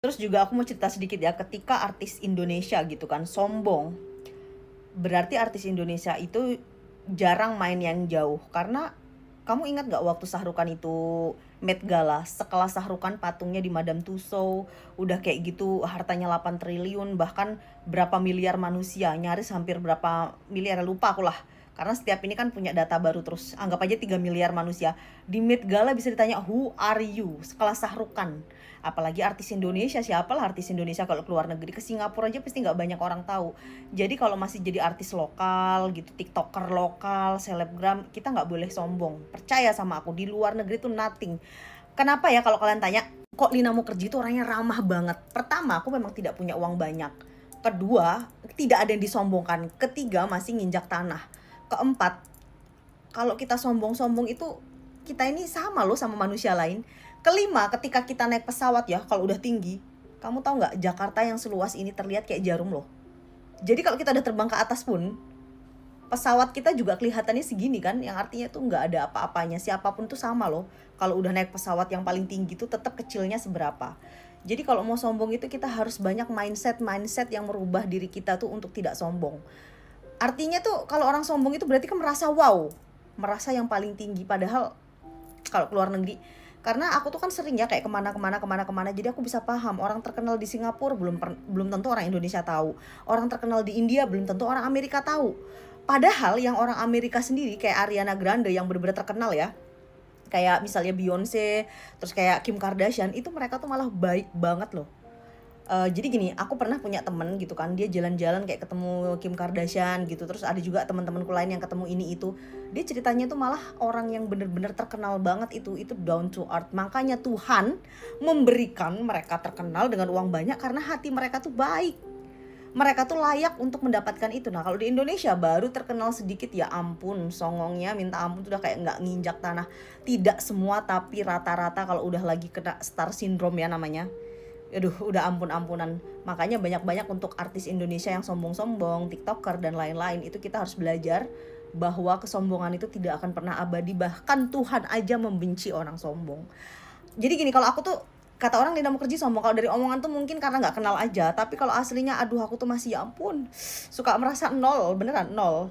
Terus juga aku mau cerita sedikit ya, ketika artis Indonesia gitu kan sombong, berarti artis Indonesia itu jarang main yang jauh. Karena kamu ingat gak waktu Sahrukan itu Met Gala, sekelas Sahrukan patungnya di Madame Tussauds, udah kayak gitu hartanya 8 triliun, bahkan berapa miliar manusia, nyaris hampir berapa miliar, lupa aku lah. Karena setiap ini kan punya data baru, terus anggap aja 3 miliar manusia. Di Met Gala bisa ditanya, who are you? Sekelas Sahrukan. Apalagi artis Indonesia, siapalah artis Indonesia kalau keluar negeri, ke Singapura aja pasti nggak banyak orang tahu. Jadi kalau masih jadi artis lokal gitu, tiktoker lokal, selebgram, kita nggak boleh sombong. Percaya sama aku, di luar negeri tuh nothing. Kenapa ya kalau kalian tanya, kok Lina Mukherjee itu orangnya ramah banget? Pertama, aku memang tidak punya uang banyak. Kedua, tidak ada yang disombongkan. Ketiga, masih nginjak tanah. Keempat, kalau kita sombong-sombong itu, kita ini sama loh sama manusia lain. Kelima, ketika kita naik pesawat ya, kalau udah tinggi, kamu tahu nggak, Jakarta yang seluas ini terlihat kayak jarum loh. Jadi kalau kita udah terbang ke atas pun, pesawat kita juga kelihatannya segini kan, yang artinya tuh nggak ada apa-apanya. Siapapun tuh sama loh. Kalau udah naik pesawat yang paling tinggi tuh tetap kecilnya seberapa. Jadi kalau mau sombong itu kita harus banyak mindset yang merubah diri kita tuh untuk tidak sombong. Artinya tuh kalau orang sombong itu berarti kan merasa wow, merasa yang paling tinggi. Padahal kalau keluar negeri, karena aku tuh kan sering ya kayak kemana-kemana, jadi aku bisa paham orang terkenal di Singapura belum tentu orang Indonesia tahu, orang terkenal di India belum tentu orang Amerika tahu. Padahal yang orang Amerika sendiri kayak Ariana Grande yang benar-benar terkenal ya, kayak misalnya Beyonce, terus kayak Kim Kardashian, itu mereka tuh malah baik banget loh. Jadi gini, aku pernah punya temen gitu kan, dia jalan-jalan kayak ketemu Kim Kardashian gitu, terus ada juga teman-temanku lain yang ketemu ini itu. Dia ceritanya tuh malah orang yang bener-bener terkenal banget itu down to earth. Makanya Tuhan memberikan mereka terkenal dengan uang banyak karena hati mereka tuh baik. Mereka tuh layak untuk mendapatkan itu. Nah kalau di Indonesia baru terkenal sedikit, ya ampun, songongnya minta ampun, tuh udah kayak nggak nginjak tanah. Tidak semua tapi rata-rata kalau udah lagi kena star syndrome ya namanya, aduh udah ampun-ampunan. Makanya banyak-banyak untuk artis Indonesia yang sombong-sombong, tiktoker dan lain-lain, itu kita harus belajar bahwa kesombongan itu tidak akan pernah abadi. Bahkan Tuhan aja membenci orang sombong. Jadi gini, kalau aku tuh, kata orang Lina Mukherjee sombong, kalau dari omongan tuh mungkin karena nggak kenal aja, tapi kalau aslinya aduh aku tuh masih, ya ampun, suka merasa nol, beneran nol.